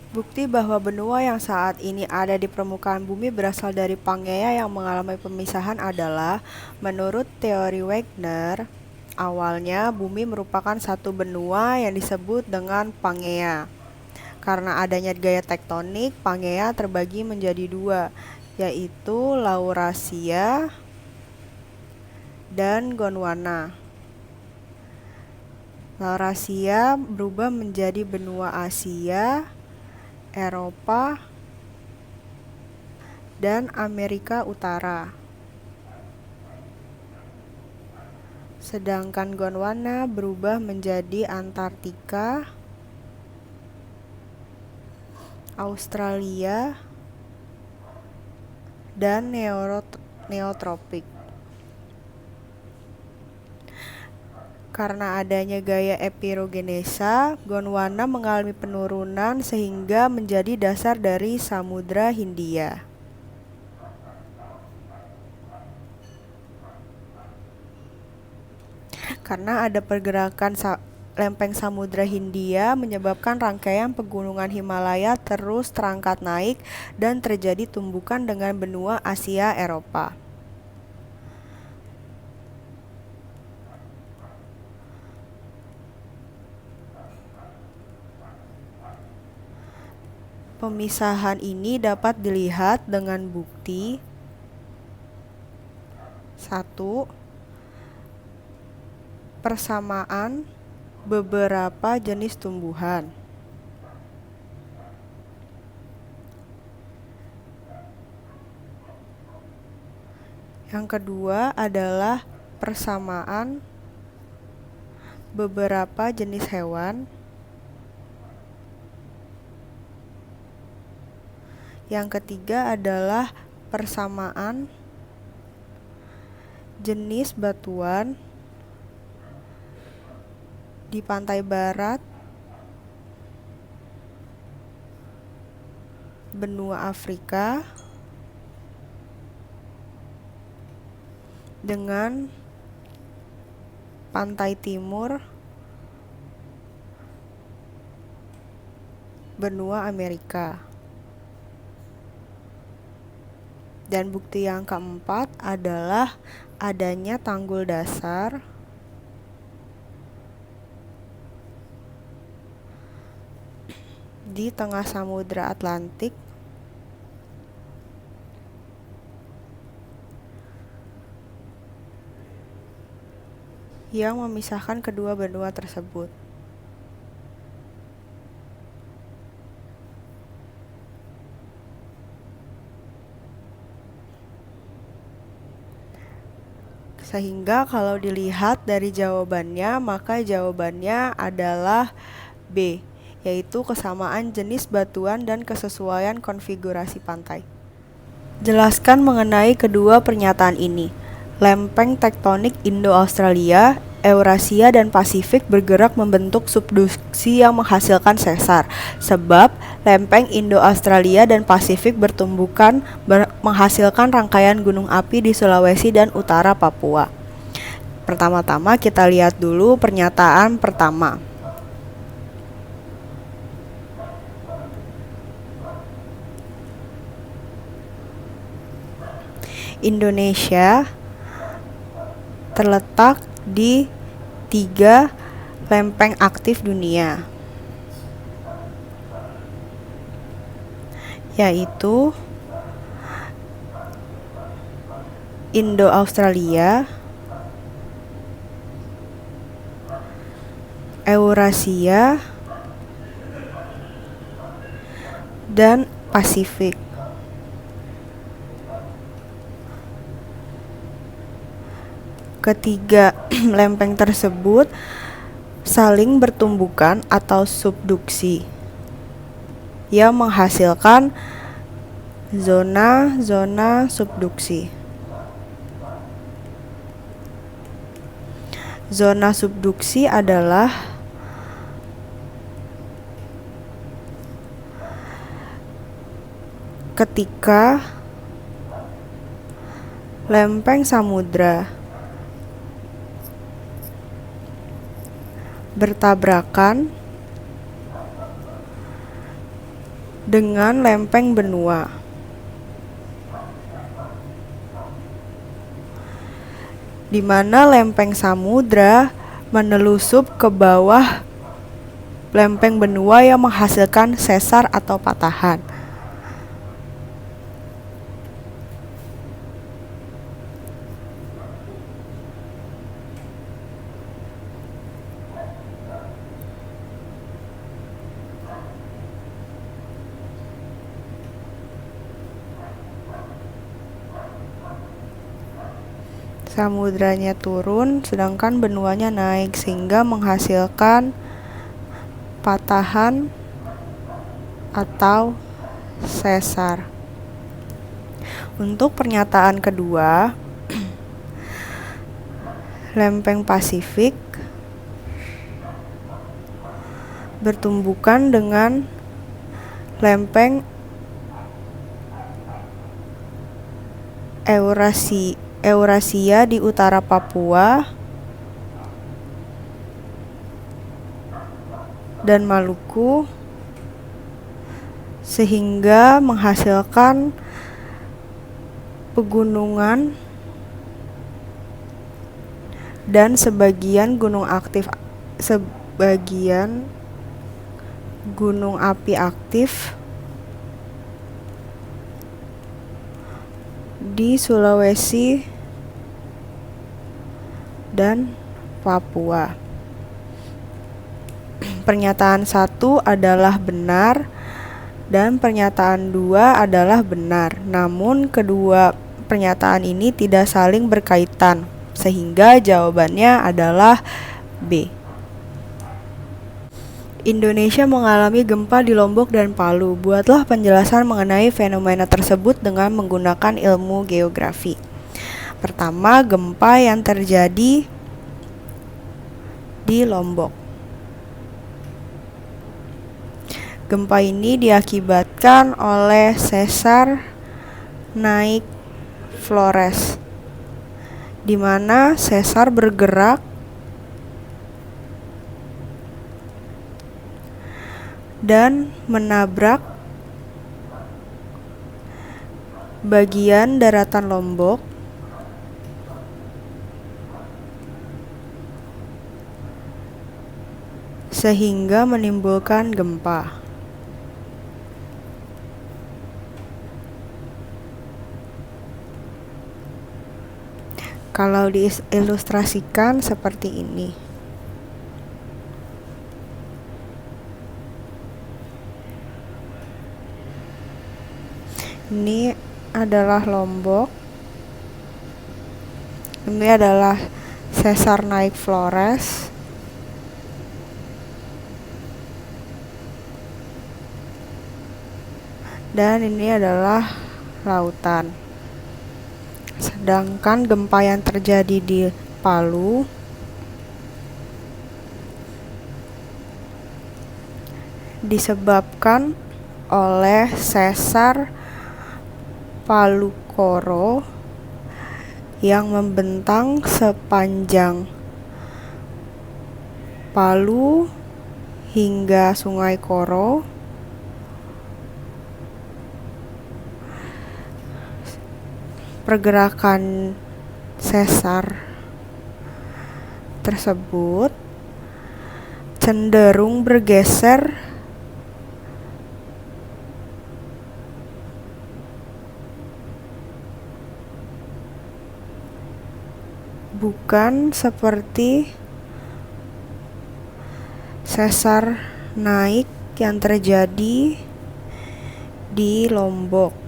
Bukti bahwa benua yang saat ini ada di permukaan bumi berasal dari Pangea yang mengalami pemisahan adalah, menurut teori Wagner, awalnya bumi merupakan satu benua yang disebut dengan Pangea. Karena adanya gaya tektonik, Pangea terbagi menjadi dua, yaitu Laurasia dan Gondwana. Laurasia berubah menjadi benua Asia, Eropa, dan Amerika Utara. Sedangkan Gondwana berubah menjadi Antartika, Australia, dan neotropik. Karena adanya gaya epirogenesa, Gondwana mengalami penurunan sehingga menjadi dasar dari Samudra Hindia. Karena ada pergerakan lempeng Samudra Hindia menyebabkan rangkaian pegunungan Himalaya terus terangkat naik dan terjadi tumbukan dengan benua Asia Eropa. Pemisahan ini dapat dilihat dengan bukti 1. Persamaan beberapa jenis tumbuhan. Yang kedua adalah persamaan beberapa jenis hewan. Yang ketiga adalah persamaan jenis batuan di pantai barat benua Afrika dengan pantai timur benua Amerika. Dan bukti yang keempat adalah adanya tanggul dasar di tengah Samudra Atlantik yang memisahkan kedua benua tersebut. Sehingga kalau dilihat dari jawabannya, maka jawabannya adalah B, yaitu kesamaan jenis batuan dan kesesuaian konfigurasi pantai. Jelaskan mengenai kedua pernyataan ini. Lempeng tektonik Indo-Australia, Eurasia, dan Pasifik bergerak membentuk subduksi yang menghasilkan sesar. Sebab lempeng Indo-Australia dan Pasifik bertumbukan menghasilkan rangkaian gunung api di Sulawesi dan utara Papua. Pertama-tama kita lihat dulu pernyataan pertama. Indonesia terletak di 3 lempeng aktif dunia, yaitu Indo-Australia, Eurasia, dan Pasifik. Ketiga lempeng tersebut saling bertumbukan atau subduksi yang menghasilkan zona-zona subduksi. Zona subduksi adalah ketika lempeng samudra bertabrakan dengan lempeng benua. Di mana lempeng samudra menelusup ke bawah lempeng benua yang menghasilkan sesar atau patahan. Samudranya turun sedangkan benuanya naik sehingga menghasilkan patahan atau sesar. Untuk pernyataan kedua, lempeng Pasifik bertumbukan dengan lempeng Eurasia di utara Papua dan Maluku sehingga menghasilkan pegunungan dan sebagian gunung api aktif di Sulawesi dan Papua. Pernyataan 1 adalah benar dan pernyataan 2 adalah benar. Namun kedua pernyataan ini tidak saling berkaitan, sehingga jawabannya adalah B. Indonesia mengalami gempa di Lombok dan Palu. Buatlah penjelasan mengenai fenomena tersebut dengan menggunakan ilmu geografi. Pertama, gempa yang terjadi di Lombok. Gempa ini diakibatkan oleh sesar naik Flores, di mana sesar bergerak dan menabrak bagian daratan Lombok sehingga menimbulkan gempa. Kalau diilustrasikan seperti ini. Ini adalah Lombok. Ini adalah sesar naik Flores. Dan ini adalah lautan. Sedangkan gempa yang terjadi di Palu disebabkan oleh sesar Palu Koro yang membentang sepanjang Palu hingga Sungai Koro. Pergerakan sesar tersebut cenderung bergeser bukan seperti sesar naik yang terjadi di Lombok.